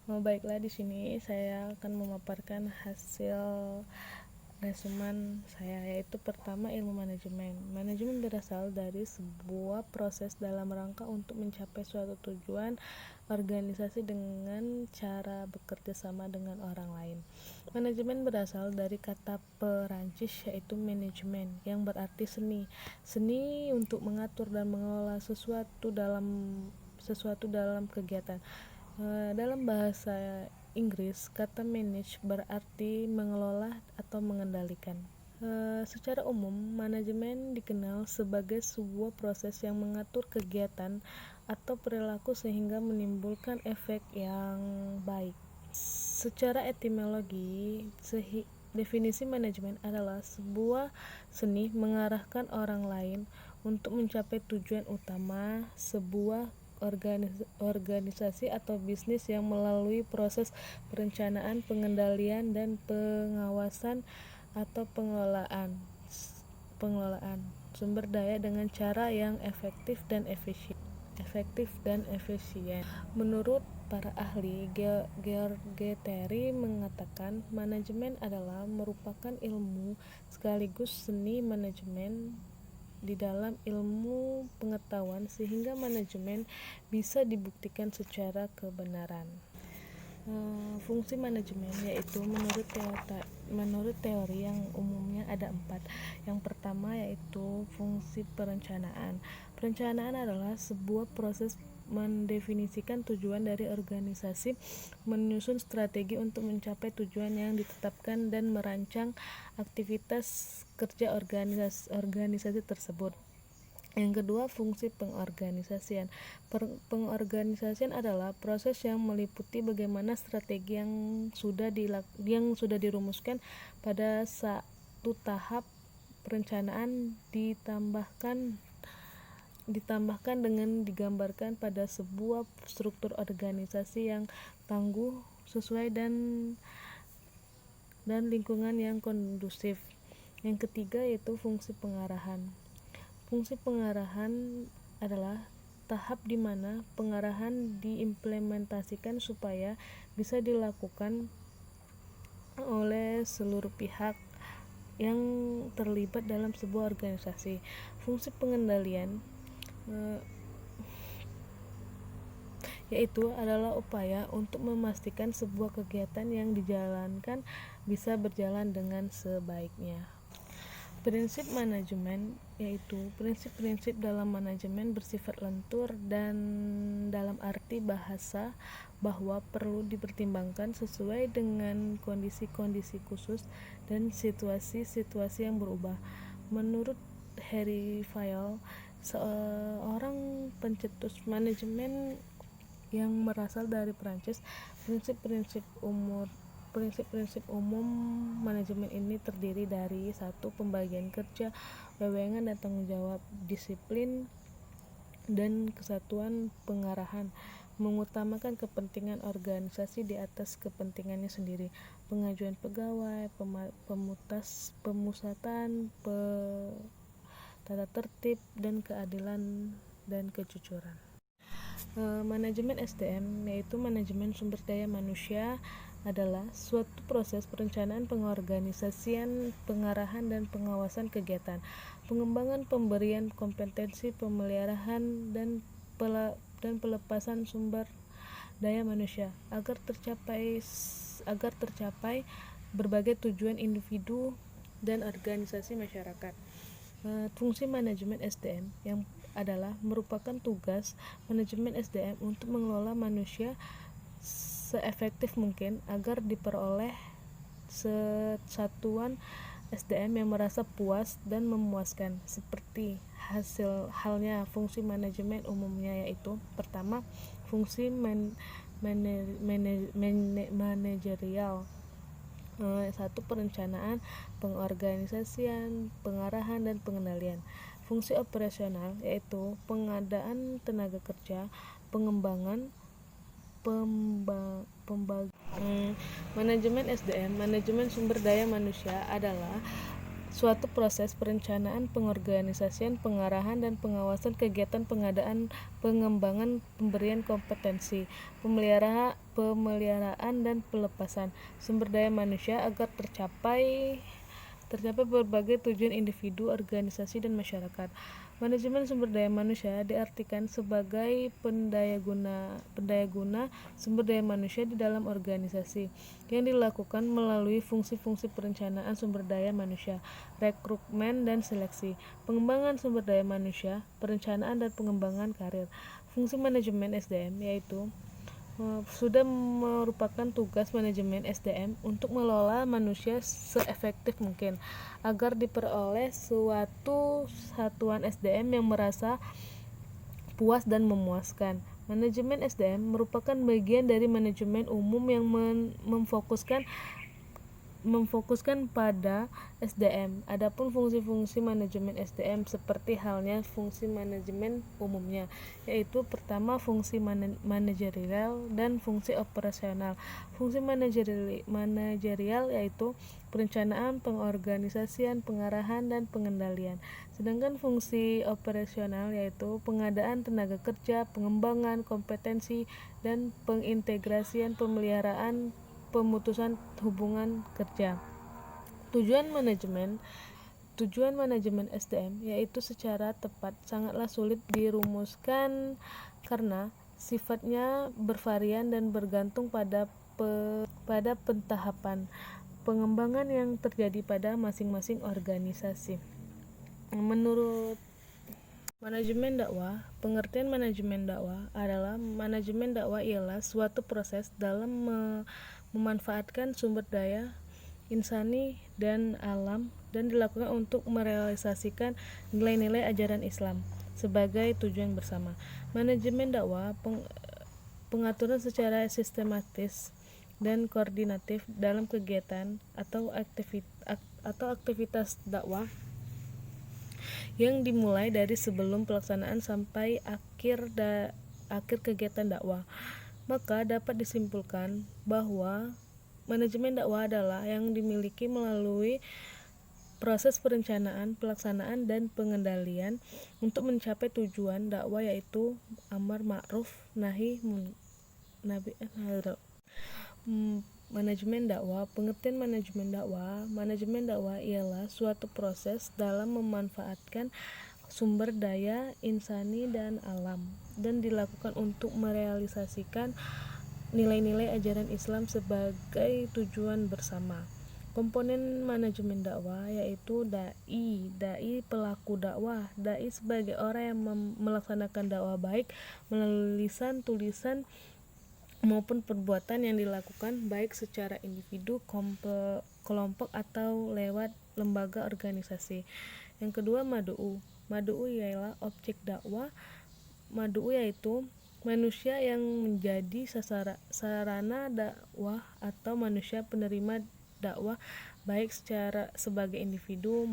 Baiklah, di sini saya akan memaparkan hasil resumen saya, yaitu pertama, ilmu manajemen. Manajemen berasal dari sebuah proses dalam rangka untuk mencapai suatu tujuan organisasi dengan cara bekerja sama dengan orang lain. Manajemen berasal dari kata Perancis yaitu manajemen, yang berarti seni. Seni untuk mengatur dan mengelola sesuatu dalam kegiatan. Dalam bahasa Inggris, kata manage berarti mengelola atau mengendalikan. Secara umum, manajemen dikenal sebagai sebuah proses yang mengatur kegiatan atau perilaku sehingga menimbulkan efek yang baik. Secara etimologi, definisi manajemen adalah sebuah seni mengarahkan orang lain untuk mencapai tujuan utama sebuah organisasi atau bisnis yang melalui proses perencanaan, pengendalian, dan pengawasan atau pengelolaan sumber daya dengan cara yang efektif dan efisien. Menurut para ahli, George Terry mengatakan manajemen adalah merupakan ilmu sekaligus seni manajemen di dalam ilmu pengetahuan sehingga manajemen bisa dibuktikan secara kebenaran. Fungsi manajemen yaitu menurut teori yang umumnya ada 4. Yang pertama yaitu fungsi perencanaan. Perencanaan adalah sebuah proses mendefinisikan tujuan dari organisasi, menyusun strategi untuk mencapai tujuan yang ditetapkan, dan merancang aktivitas kerja organisasi tersebut. Yang kedua, fungsi pengorganisasian. Pengorganisasian adalah proses yang meliputi bagaimana strategi yang sudah dirumuskan pada satu tahap perencanaan ditambahkan dengan digambarkan pada sebuah struktur organisasi yang tangguh, sesuai dan lingkungan yang kondusif. Yang ketiga yaitu fungsi pengarahan. Fungsi pengarahan adalah tahap di mana pengarahan diimplementasikan supaya bisa dilakukan oleh seluruh pihak yang terlibat dalam sebuah organisasi. Fungsi pengendalian yaitu adalah upaya untuk memastikan sebuah kegiatan yang dijalankan bisa berjalan dengan sebaiknya. Prinsip manajemen yaitu prinsip-prinsip dalam manajemen bersifat lentur dan dalam arti bahasa bahwa perlu dipertimbangkan sesuai dengan kondisi-kondisi khusus dan situasi-situasi yang berubah. Menurut Harry Fayol, seorang pencetus manajemen yang berasal dari Prancis, prinsip-prinsip umum manajemen ini terdiri dari 1. Pembagian kerja, wewenang dan tanggung jawab, disiplin dan kesatuan pengarahan, mengutamakan kepentingan organisasi di atas kepentingannya sendiri, pengajuan pegawai, pemusatan, tata tertib, dan keadilan dan kejujuran. Manajemen SDM yaitu manajemen sumber daya manusia adalah suatu proses perencanaan, pengorganisasian, pengarahan, dan pengawasan kegiatan, pengembangan, pemberian kompetensi, pemeliharaan, dan pelepasan sumber daya manusia agar tercapai berbagai tujuan individu dan organisasi masyarakat. Fungsi manajemen SDM yang adalah merupakan tugas manajemen SDM untuk mengelola manusia seefektif mungkin agar diperoleh satuan SDM yang merasa puas dan memuaskan. Seperti halnya fungsi manajemen umumnya, yaitu pertama, fungsi manajerial. 1. Perencanaan, pengorganisasian, pengarahan, dan pengendalian. Fungsi operasional yaitu pengadaan tenaga kerja, pengembangan, manajemen SDM, manajemen sumber daya manusia adalah suatu proses perencanaan, pengorganisasian, pengarahan, dan pengawasan kegiatan pengadaan, pengembangan, pemberian kompetensi, pemeliharaan dan pelepasan sumber daya manusia agar tercapai berbagai tujuan individu, organisasi, dan masyarakat. Manajemen sumber daya manusia diartikan sebagai pendaya guna sumber daya manusia di dalam organisasi yang dilakukan melalui fungsi-fungsi perencanaan sumber daya manusia, rekrutmen dan seleksi, pengembangan sumber daya manusia, perencanaan dan pengembangan karir. Fungsi manajemen SDM yaitu sudah merupakan tugas manajemen SDM untuk mengelola manusia seefektif mungkin agar diperoleh suatu satuan SDM yang merasa puas dan memuaskan. Manajemen SDM merupakan bagian dari manajemen umum yang memfokuskan pada SDM. Adapun fungsi-fungsi manajemen SDM seperti halnya fungsi manajemen umumnya, yaitu pertama fungsi manajerial dan fungsi operasional. Fungsi manajerial yaitu perencanaan, pengorganisasian, pengarahan, dan pengendalian. Sedangkan fungsi operasional yaitu pengadaan tenaga kerja, pengembangan kompetensi, dan pengintegrasian pemeliharaan pemutusan hubungan kerja. Tujuan manajemen SDM yaitu secara tepat sangatlah sulit dirumuskan karena sifatnya bervarian dan bergantung pada pentahapan pengembangan yang terjadi pada masing-masing organisasi. Menurut manajemen dakwah, pengertian manajemen dakwah adalah manajemen dakwah ialah suatu proses dalam memanfaatkan sumber daya insani dan alam dan dilakukan untuk merealisasikan nilai-nilai ajaran Islam sebagai tujuan bersama. Manajemen dakwah pengaturan secara sistematis dan koordinatif dalam kegiatan atau aktivitas dakwah yang dimulai dari sebelum pelaksanaan sampai akhir kegiatan dakwah. Maka dapat disimpulkan bahwa manajemen dakwah adalah yang dimiliki melalui proses perencanaan, pelaksanaan, dan pengendalian untuk mencapai tujuan dakwah yaitu amar ma'ruf nahi munkar. Manajemen dakwah, pengertian manajemen dakwah ialah suatu proses dalam memanfaatkan sumber daya insani dan alam dan dilakukan untuk merealisasikan nilai-nilai ajaran Islam sebagai tujuan bersama. Komponen manajemen dakwah yaitu dai pelaku dakwah. Dai sebagai orang yang melaksanakan dakwah baik melalui lisan, tulisan maupun perbuatan yang dilakukan baik secara individu, kelompok atau lewat lembaga organisasi. Yang kedua, mad'u ialah objek dakwah. Mad'u yaitu manusia yang menjadi sarana dakwah atau manusia penerima dakwah baik sebagai individu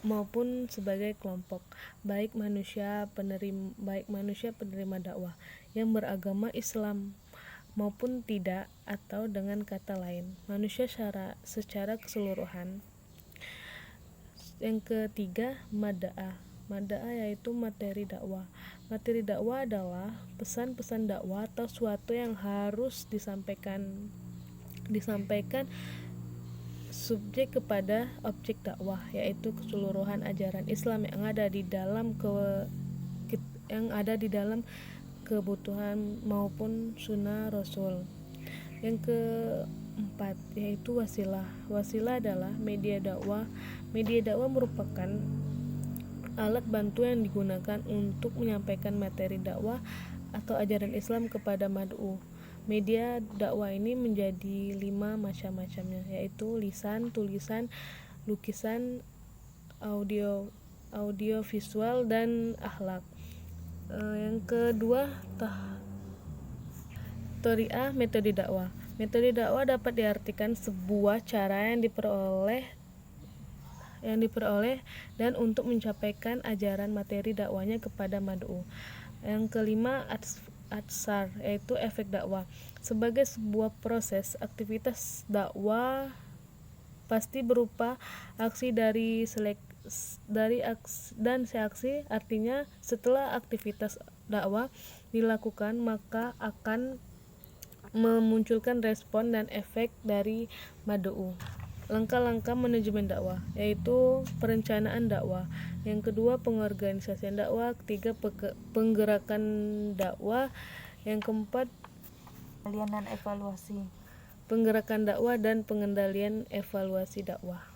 maupun sebagai kelompok, baik manusia penerima dakwah yang beragama Islam maupun tidak, atau dengan kata lain manusia secara keseluruhan. Yang ketiga, mad'ah yaitu materi dakwah. Materi dakwah adalah pesan-pesan dakwah atau suatu yang harus disampaikan subjek kepada objek dakwah, yaitu keseluruhan ajaran Islam yang ada di dalam kebutuhan maupun sunnah Rasul. Yang keempat yaitu wasilah. Wasilah adalah media dakwah. Media dakwah merupakan alat bantu yang digunakan untuk menyampaikan materi dakwah atau ajaran Islam kepada mad'u. Media dakwah ini menjadi 5 macam-macamnya, yaitu lisan, tulisan, lukisan, audio visual, dan akhlak. Yang kedua, Tori'ah metode dakwah. Metode dakwah dapat diartikan sebuah cara yang diperoleh dan untuk menyampaikan ajaran materi dakwahnya kepada mad'u. Yang kelima, atsar yaitu efek dakwah. Sebagai sebuah proses aktivitas dakwah pasti berupa aksi dan seaksi. Artinya setelah aktivitas dakwah dilakukan maka akan memunculkan respon dan efek dari mad'u. Langkah-langkah manajemen dakwah yaitu perencanaan dakwah, yang kedua pengorganisasian dakwah, ketiga penggerakan dakwah, yang keempat Pengendalian dan evaluasi. penggerakan dakwah dan pengendalian evaluasi dakwah.